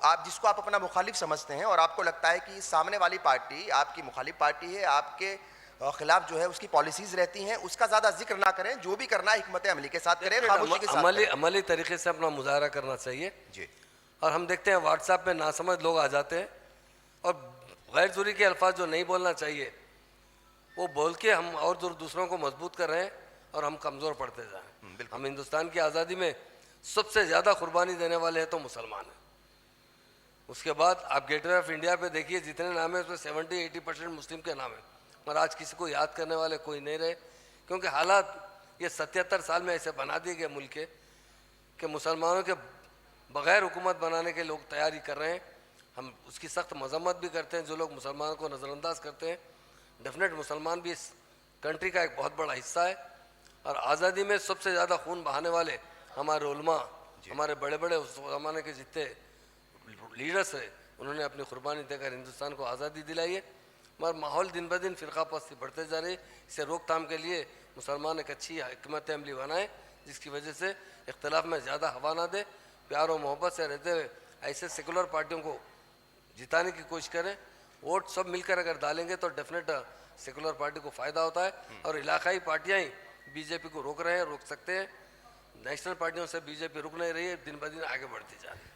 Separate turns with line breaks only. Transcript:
आप जिसको आप अपना मुखालिफ समझते हैं और आपको लगता है कि सामने वाली पार्टी आपकी मुखालिफ पार्टी है, आपके खिलाफ जो है उसकी पॉलिसीज रहती हैं, उसका ज़्यादा जिक्र ना करें। जो भी करना है हिकमत अमली के साथ करें, खामोशी के साथ
अमली
करें।
अमली तरीके से अपना मुजाहरा करना चाहिए।
जी।
और हम देखते हैं व्हाट्सएप में नासमझ लोग आ जाते हैं और गैर ज़रूरी के अल्फाज जो नहीं बोलना चाहिए वो बोल के हम और दूसरों को मजबूत कर रहे हैं और हम कमज़ोर पड़ते जा रहे हैं।
बिल्कुल।
हम हिंदुस्तान की आज़ादी में सबसे ज़्यादा कुर्बानी देने वाले हैं तो मुसलमान हैं। उसके बाद आप गेटवे ऑफ इंडिया पे देखिए, जितने नाम है उसमें 70-80% मुस्लिम के नाम है, और आज किसी को याद करने वाले कोई नहीं रहे, क्योंकि हालात ये 77 साल में ऐसे बना दिए गए मुल्क के कि मुसलमानों के बग़ैर हुकूमत बनाने के लोग तैयारी कर रहे हैं। हम उसकी सख्त मजम्मत भी करते हैं। जो लोग मुसलमानों को नज़रअंदाज करते हैं, डेफिनेट मुसलमान भी इस कंट्री का एक बहुत बड़ा हिस्सा है। और आज़ादी में सबसे ज़्यादा खून बहाने वाले हमारे उलमा, हमारे बड़े बड़े उस ज़माने के जितने लीडर्स है, उन्होंने अपनी कुर्बानी देकर हिंदुस्तान को आज़ादी दिलाई है। मगर माहौल दिन ब दिन फ़िरका परस्ती बढ़ते जा रही है। इसे रोकथाम के लिए मुसलमान एक अच्छी हिकमत अमली बनाए जिसकी वजह से इख्तलाफ में ज़्यादा हवा ना दे, प्यार और मोहब्बत से रहते हुए ऐसे सेकुलर पार्टियों को जिताने की कोशिश करें। वोट सब मिलकर अगर डालेंगे तो डेफिनेट सेकुलर पार्टी को फ़ायदा होता है। और इलाकाई पार्टियाँ ही बीजेपी को रोक रहे हैं, रोक सकते हैं। नेशनल पार्टियों से बीजेपी रुक नहीं रही है, दिन ब दिन आगे बढ़ती जा रही है।